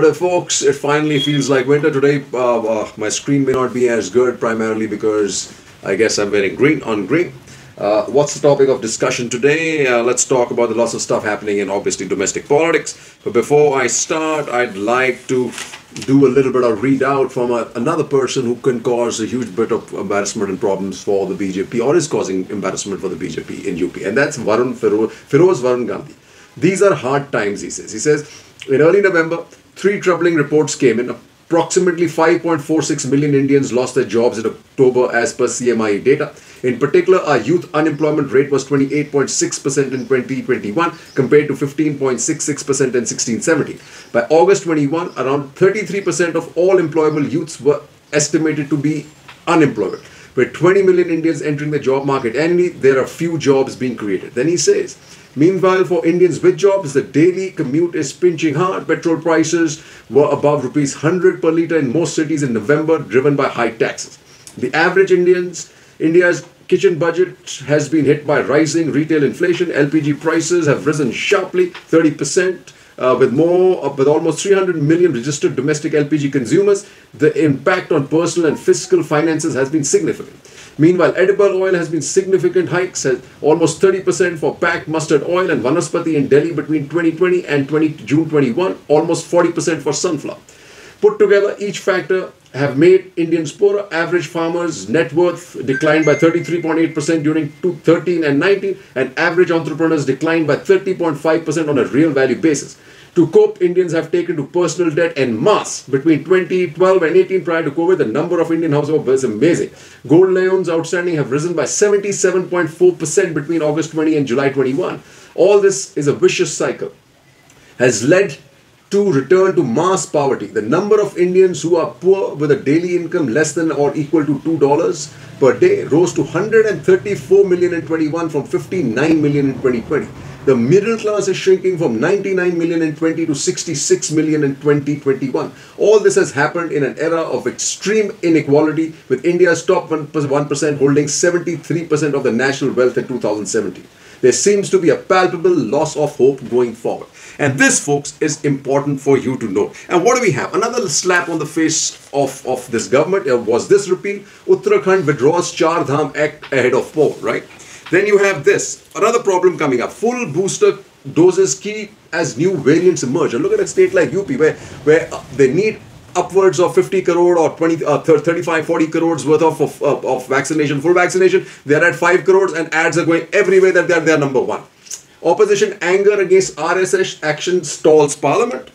Today, folks, it finally feels like winter. Today, my screen may not be as good, primarily because I guess I'm wearing green on green. What's the topic of discussion today? Let's talk about the lots of stuff happening in obviously domestic politics. But before I start, I'd like to do a little bit of readout from another person who can cause a huge bit of embarrassment and problems for the BJP, or is causing embarrassment for the BJP in UP, and that's Feroz Varun Gandhi. These are hard times, he says. He says, in early November, three troubling reports came in. Approximately 5.46 million Indians lost their jobs in October as per CMIE data. In particular, our youth unemployment rate was 28.6% in 2021 compared to 15.66% in 16-17. By August 21, around 33% of all employable youths were estimated to be unemployed. With 20 million Indians entering the job market annually, there are few jobs being created. Then he says, meanwhile, for Indians with jobs, the daily commute is pinching hard. Petrol prices were above rupees 100 per litre in most cities in November, driven by high taxes. The average India's kitchen budget has been hit by rising retail inflation. LPG prices have risen sharply, 30%. With almost 300 million registered domestic LPG consumers, the impact on personal and fiscal finances has been significant. Meanwhile, edible oil has been significant hikes, almost 30% for packed mustard oil and vanaspati in Delhi between 2020 and June 21, almost 40% for sunflower. Put together, each factor have made Indians poorer. Average farmers' net worth declined by 33.8% during 2013 and 19, and average entrepreneurs declined by 30.5% on a real value basis. To cope, Indians have taken to personal debt en masse. Between 2012 and 18, prior to COVID, the number of Indian households was amazing. Gold loans outstanding have risen by 77.4% between August 20 and July 21. All this is a vicious cycle, has led to return to mass poverty. The number of Indians who are poor with a daily income less than or equal to $2 per day rose to 134 million in 21 from 59 million in 2020. The middle class is shrinking from 99 million in 20 to 66 million in 2021. All this has happened in an era of extreme inequality, with India's top 1% holding 73% of the national wealth in 2017. There seems to be a palpable loss of hope going forward. And this, folks, is important for you to know. And what do we have? Another slap on the face of this government was this repeal. Uttarakhand withdraws Char Dham Act ahead of poll, right? Then you have this. Another problem coming up. Full booster doses key as new variants emerge. And look at a state like UP where they need upwards of 50 crore or 35, 40 crores worth of vaccination, full vaccination. They're at 5 crores and ads are going everywhere that they're number one. Opposition anger against RSS action stalls parliament.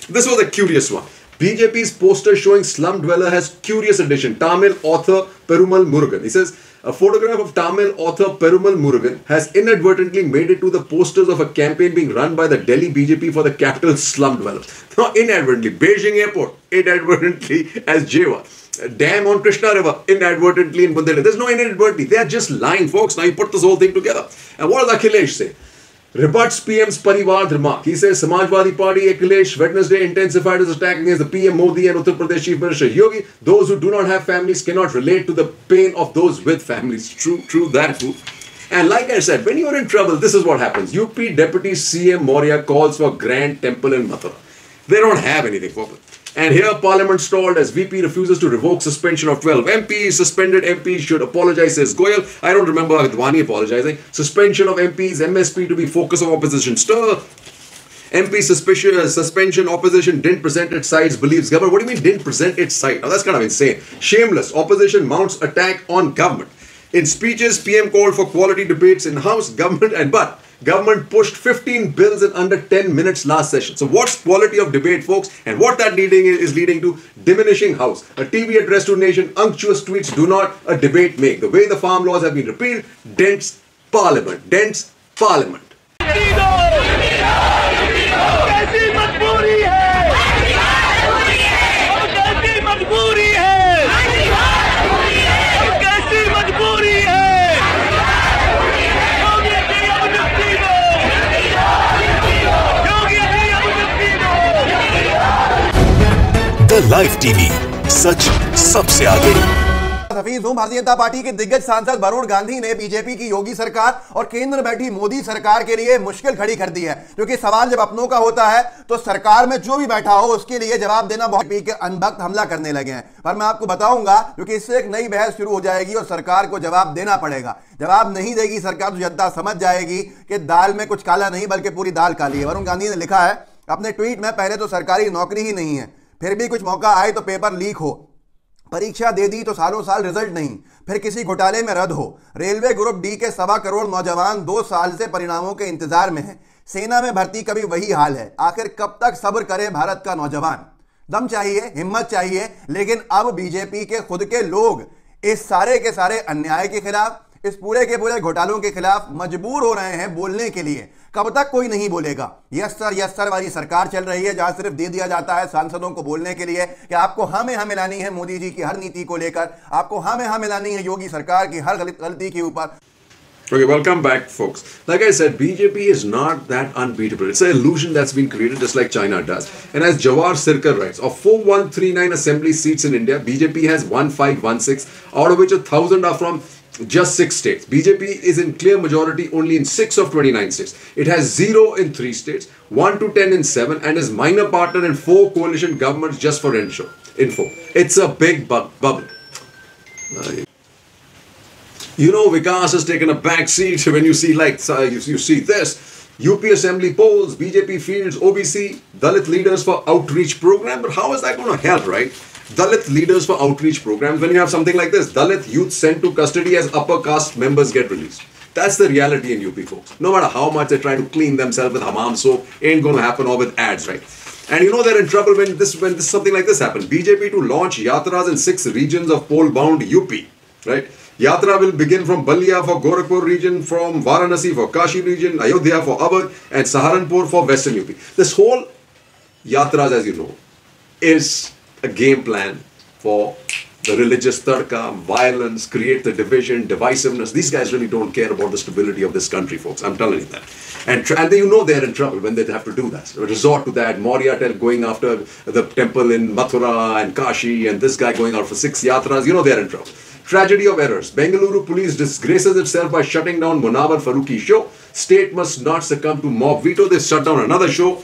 This was a curious one. BJP's poster showing slum dweller has curious addition. Tamil author Perumal Murugan. He says, a photograph of Tamil author Perumal Murugan has inadvertently made it to the posters of a campaign being run by the Delhi BJP for the capital slum dwellers. Now, inadvertently, Beijing Airport, inadvertently as Jeva. Dam on Krishna River, inadvertently in Bundelkhand. There's no inadvertently. They are just lying, folks. Now you put this whole thing together. And what does Akhilesh say? Rebuts PM's Parivar remark. He says Samajwadi Party Akhilesh Wednesday intensified his attack against the PM Modi and Uttar Pradesh Chief Minister Yogi. Those who do not have families cannot relate to the pain of those with families. True that too. And like I said, when you're in trouble, this is what happens. UP Deputy CM Maurya calls for grand temple in Mathura. They don't have anything for it. And here Parliament stalled as VP refuses to revoke suspension of 12 MPs. Suspended MPs should apologize, says Goyal. I don't remember Advani apologizing. Suspension of MPs, MSP to be focus of opposition stir. MP suspension, opposition didn't present its sides, believes government. What do you mean didn't present its side? Now that's kind of insane. Shameless. Opposition mounts attack on government. In speeches, PM called for quality debates in House, government Government pushed 15 bills in under 10 minutes last session. So what's quality of debate, folks? And what that is leading to? Diminishing House. A TV address to nation, unctuous tweets do not a debate make. The way the farm laws have been repealed, dents Parliament. Dents Parliament. The live TV, सच सबसे आगे। हफीज दोस्तों, Bharatiya Janata party के दिग्गज सांसद वरुण गांधी ने BJP की योगी सरकार और केंद्र में बैठी मोदी सरकार के लिए मुश्किल खड़ी कर दी है, क्योंकि सवाल जब अपनों का होता है तो सरकार में जो भी बैठा हो उसके लिए जवाब देना बहुत के अनभक्त हमला करने लगे हैं। पर मैं आपको बताऊंगा, क्योंकि इससे एक नई बहस शुरू हो जाएगी और सरकार को जवाब देना पड़ेगा। जवाब नहीं देगी सरकार तो जनता समझ जाएगी कि दाल में कुछ काला नहीं बल्कि पूरी दाल काली है। वरुण गांधी ने लिखा है अपने ट्वीट में, पहले तो सरकारी नौकरी ही नहीं है, फिर भी कुछ मौका आए तो पेपर लीक हो, परीक्षा दे दी तो सालों साल रिजल्ट नहीं, फिर किसी घोटाले में रद्द हो, रेलवे ग्रुप डी के 1.25 करोड़ नौजवान 2 साल से परिणामों के इंतजार में हैं, सेना में भर्ती कभी वही हाल है, आखिर कब तक सब्र करे भारत का नौजवान। दम चाहिए, हिम्मत चाहिए, लेकिन अब बीजेपी के खुद के लोग इस सारे के सारे अन्याय के खिलाफ, इस पूरे के पूरे घोटालों के खिलाफ मजबूर हो रहे हैं बोलने के लिए। कब तक कोई नहीं बोलेगा? यस सर वाली सरकार चल रही है, जहां सिर्फ दे दिया जाता है सांसदों को बोलने के लिए कि आपको हाँ में हाँ मिलानी है मोदी जी की हर नीति को लेकर, आपको हाँ में हाँ मिलानी है योगी सरकार की हर गलती के ऊपर। Okay, welcome back, folks. Like I said, BJP is not that unbeatable. It's an illusion that's been created just like China does. And as Jawar Sirkar writes, of 4139 assembly seats in India, BJP has 1516, out of which 1000 are from just 6 states. BJP is in clear majority only in 6 of 29 states. It has 0 in 3 states, 1 to 10 in 7, and is minor partner in 4 coalition governments just for info. It's a big bubble. You know, Vikas has taken a back seat when you see you see this. UP Assembly polls, BJP fields OBC, Dalit leaders for outreach program. But how is that going to help, right? Dalit leaders for outreach programs when you have something like this. Dalit youth sent to custody as upper caste members get released. That's the reality in UP, folks. No matter how much they try to clean themselves with hammam soap, ain't going to happen, or with ads, right? And you know they're in trouble when something like this happens. BJP to launch yatras in 6 regions of poll-bound UP, right? Yatra will begin from Balia for Gorakhpur region, from Varanasi for Kashi region, Ayodhya for Awadh, and Saharanpur for Western UP. This whole yatras, as you know, is a game plan for the religious tadka, violence, create the division, divisiveness. These guys really don't care about the stability of this country, folks. I'm telling you that. And you know they're in trouble when they have to do that. Resort to that. Maurya going after the temple in Mathura and Kashi, and this guy going out for 6 yatras. You know they're in trouble. Tragedy of errors. Bengaluru police disgraces itself by shutting down Munawar Farooqi show. State must not succumb to mob veto. They shut down another show,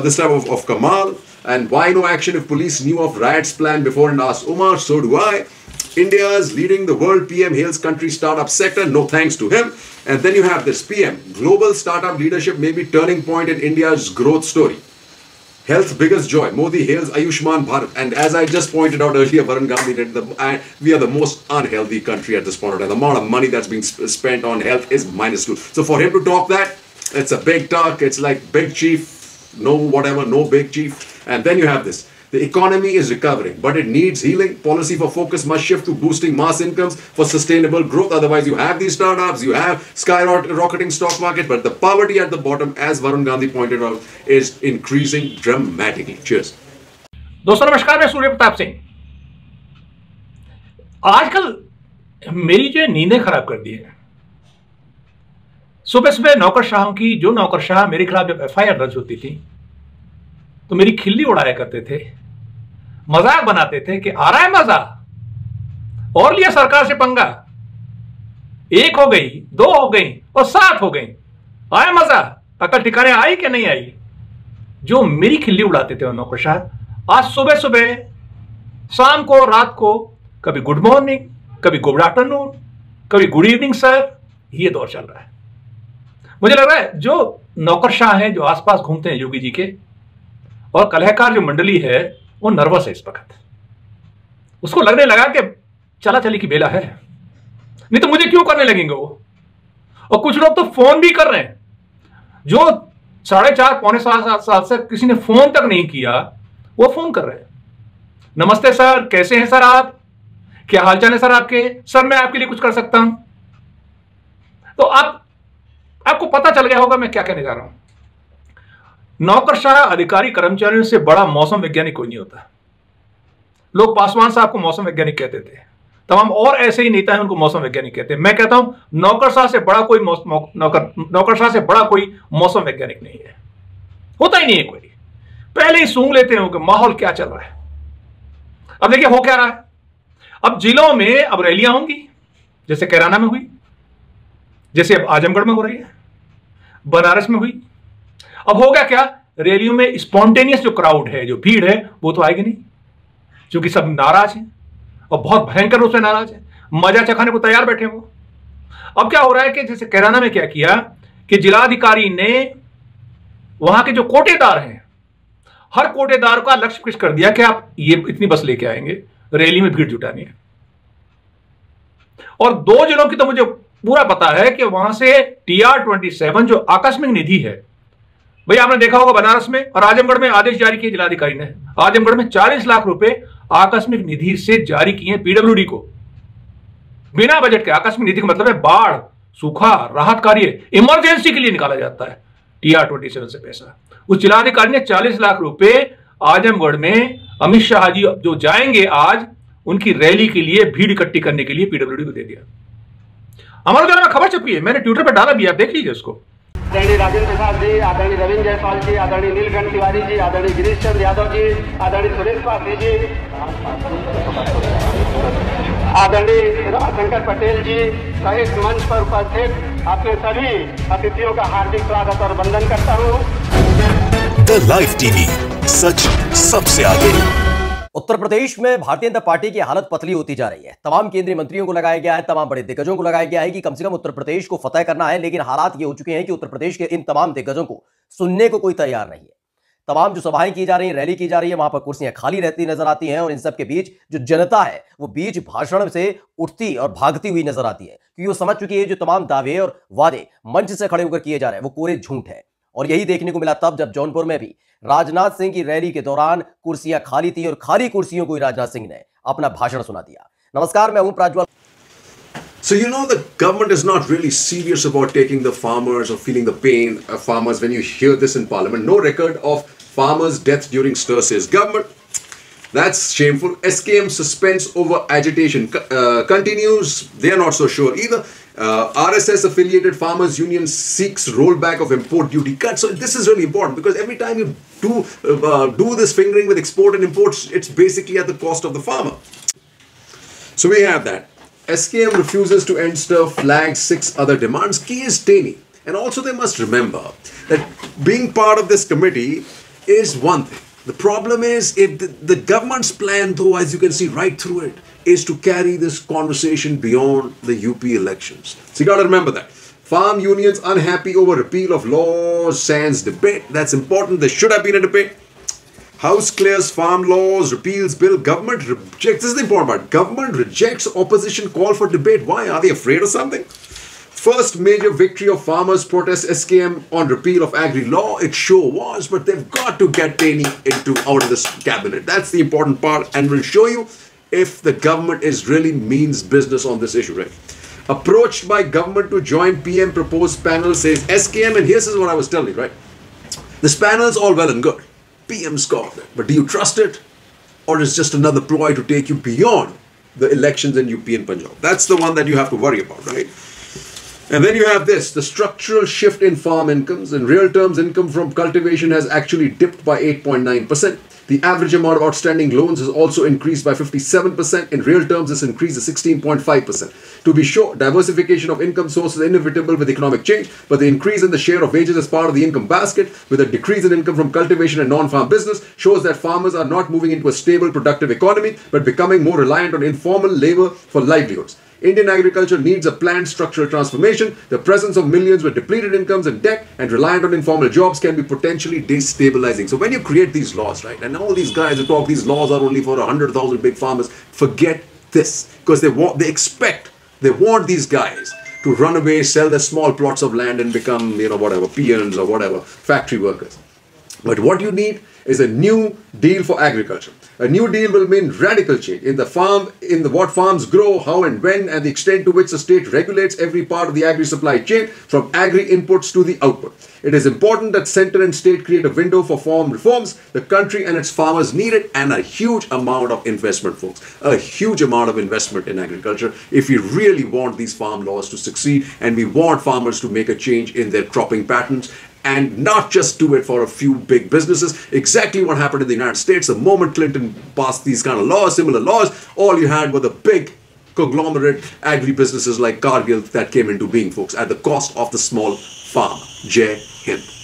this time of Kamal. And why no action if police knew of riots plan before and asked Umar? So do I. India is leading the world. PM hails country startup sector. No thanks to him. And then you have this PM. Global startup leadership may be turning point in India's growth story. Health's biggest joy. Modi hails Ayushman Bharat. And as I just pointed out earlier, Varun Gandhi did, we are the most unhealthy country at this point of time. The amount of money that's being spent on health is -2. So for him to talk that, it's a big talk. It's like big chief, no whatever, no big chief. And then you have this. The economy is recovering, but it needs healing. Policy for focus must shift to boosting mass incomes for sustainable growth. Otherwise, you have these startups, you have skyrocketing stock market, but the poverty at the bottom, as Varun Gandhi pointed out, is increasing dramatically. Cheers. दोस्तों नमस्कार, मैं सूर्य प्रताप सिंह। आजकल मेरी जो नींदें खराब कर दी है। सुबह सुबह नौकरशाहों की, जो नौकरशाह मेरे खिलाफ जब FIR दर्ज होती थी तो मेरी खिल्ली उड़ाया करते थे, मजाक बनाते थे कि आ रहा है मजा, और लिया सरकार से पंगा, 1 हो गई, 2 हो गई और 7 हो गई, आया मजा, अकल ठिकाने आई कि नहीं आई। जो मेरी खिल्ली उड़ाते थे नौकरशाह, आज सुबह सुबह, शाम को, रात को, कभी गुड मॉर्निंग, कभी गुड आफ्टरनून, कभी गुड इवनिंग सर, ये दौर चल रहा है। मुझे लग रहा है जो नौकरशाह हैं, जो आसपास घूमते हैं योगी जी के, और कलहकार जो मंडली है, वो नर्वस है इस वक्त। उसको लगने लगा कि चला चली की बेला है, नहीं तो मुझे क्यों करने लगेंगे वो। और कुछ लोग तो फोन भी कर रहे हैं, जो 4.5 पौने 7 साल से किसी ने फोन तक नहीं किया, वो फोन कर रहे हैं। नमस्ते सर, कैसे हैं सर आप, क्या हालचाल है सर आपके, सर मैं आपके लिए कुछ कर सकता हूं। तो आपको पता चल गया होगा मैं क्या कहने जा रहा हूं। नौकरशाह अधिकारी कर्मचारियों से बड़ा मौसम वैज्ञानिक कोई नहीं होता। लोग पासवान साहब को मौसम वैज्ञानिक कहते थे, तमाम और ऐसे ही नेता हैं उनको मौसम वैज्ञानिक कहते हैं। मैं कहता हूं नौकरशाह से बड़ा कोई मौसम वैज्ञानिक नहीं है, होता ही नहीं है कोई। पहले ही सूंघ लेते हैं कि माहौल क्या चल रहा है। अब देखिए हो क्या रहा है, अब जिलों में अब रैलियां होंगी, जैसे कैराना में हुई, जैसे अब आजमगढ़ में हो रही है, बनारस में हुई। अब होगा क्या, रैलियों में स्पॉन्टेनियस जो क्राउड है, जो भीड़ है, वो तो आएगी नहीं, क्योंकि सब नाराज हैं और बहुत भयंकर रूप से नाराज है, मजा चखाने को तैयार बैठे वो। अब क्या हो रहा है कि जैसे कैराना में क्या किया कि जिलाधिकारी ने वहां के जो कोटेदार हैं, हर कोटेदार का लक्ष्य फिक्स कर दिया कि आप ये इतनी बस लेके आएंगे, रैली में भीड़ जुटानी है। और 2 जिलों की तो मुझे पूरा पता है कि वहां से TR-27 जो आकस्मिक निधि है, भैया आपने देखा होगा बनारस में और आजमगढ़ में आदेश जारी किए जिलाधिकारी ने। आजमगढ़ में 40 लाख रुपए आकस्मिक निधि से जारी किए पीडब्ल्यूडी को, बिना बजट के। आकस्मिक निधि का मतलब है बाढ़, सूखा, राहत कार्य, इमरजेंसी के लिए निकाला जाता है TR-27 से पैसा। उस जिलाधिकारी ने 40 लाख रुपए आजमगढ़ में अमित शाह जी जो जाएंगे आज, उनकी रैली के लिए भीड़ इकट्ठी करने के लिए पीडब्ल्यूडी को दे दिया। हमारे द्वारा खबर छपी है, मैंने ट्विटर पर डाला भी, आप देख लीजिए उसको। आदरणीय राजेंद्र प्रसाद जी, आदरणीय रविंद्र जायसवाल जी, आदरणीय नीलकंठ तिवारी जी, आदरणीय गिरीश चंद्र यादव जी, आदरणीय सुरेश पासी जी, आदरणीय रमाशंकर पटेल जी सहित मंच पर उपस्थित अपने सभी अतिथियों का हार्दिक स्वागत और वंदन करता हूँ। द लाइव टीवी, सच सबसे आगे। उत्तर प्रदेश में भारतीय जनता पार्टी की हालत पतली होती जा रही है। तमाम केंद्रीय मंत्रियों को लगाया गया है, तमाम बड़े दिग्गजों को लगाया गया है कि कम से कम उत्तर प्रदेश को फतह करना है, लेकिन हालात ये हो चुके हैं कि उत्तर प्रदेश के इन तमाम दिग्गजों को सुनने को कोई तैयार नहीं है। तमाम जो सभाएं की जा रही हैं, रैली की जा रही है, वहां पर कुर्सियां खाली रहती नजर आती हैं और इन सब के बीच जो जनता है वो बीच भाषण से उठती और भागती हुई नजर आती है, क्योंकि वो समझ चुकी है जो तमाम दावे और वादे मंच से खड़े होकर किए जा रहे हैं वो कोरे झूठ है। और यही देखने को मिला तब जब जौनपुर में भी राजनाथ सिंह की रैली के दौरान कुर्सियां खाली थी और खाली कुर्सियों को ही राजनाथ सिंह ने अपना भाषण सुना दिया। नमस्कार, मैं हूं Prajwal. So you know the government is not really serious about taking the farmers or feeling the pain of farmers when you hear this in parliament. No record of farmers' death during stir says government. That's shameful. SKM suspense over agitation continues. They are not so sure either. RSS affiliated farmers union seeks rollback of import duty cut. So this is really important because every time you do this fingering with export and imports, it's basically at the cost of the farmer. So we have that. SKM refuses to end stir, flags 6 other demands. Key is Taney. And also they must remember that being part of this committee is one thing. The problem is if the government's plan, though, as you can see right through it, is to carry this conversation beyond the UP elections. So you got to remember that. Farm unions unhappy over repeal of laws, sans debate. That's important. There should have been a debate. House clears farm laws, repeals bill. Government rejects. This is the important part. Government rejects opposition call for debate. Why? Are they afraid of something? First major victory of farmers' protest SKM on repeal of agri law. It sure was, but they've got to get Taney out of this cabinet. That's the important part, and we'll show you if the government is really means business on this issue, right? Approached by government to join PM proposed panel, says SKM, and here's what I was telling you, right? This panel is all well and good. PM's got it, but do you trust it? Or is just another ploy to take you beyond the elections in UP and Punjab? That's the one that you have to worry about, right? And then you have this, the structural shift in farm incomes. In real terms, income from cultivation has actually dipped by 8.9%. The average amount of outstanding loans has also increased by 57%. In real terms, this increase is 16.5%. To be sure, diversification of income sources is inevitable with economic change, but the increase in the share of wages as part of the income basket, with a decrease in income from cultivation and non-farm business, shows that farmers are not moving into a stable, productive economy, but becoming more reliant on informal labor for livelihoods. Indian agriculture needs a planned structural transformation. The presence of millions with depleted incomes and debt and reliant on informal jobs can be potentially destabilizing. So when you create these laws, right, and all these guys who talk these laws are only for 100,000 big farmers, forget this, because they want these guys to run away, sell their small plots of land and become, whatever, peons or whatever, factory workers. But what you need is a new deal for agriculture. A new deal will mean radical change in what farms grow, how and when, and the extent to which the state regulates every part of the agri-supply chain, from agri-inputs to the output. It is important that center and state create a window for farm reforms. The country and its farmers need it, and a huge amount of investment, folks. A huge amount of investment in agriculture if we really want these farm laws to succeed, and we want farmers to make a change in their cropping patterns and not just do it for a few big businesses. Exactly what happened in the United States. The moment Clinton passed these kind of laws, similar laws, all you had were the big conglomerate agri-businesses like Cargill that came into being, folks, at the cost of the small farm. Jai Hind.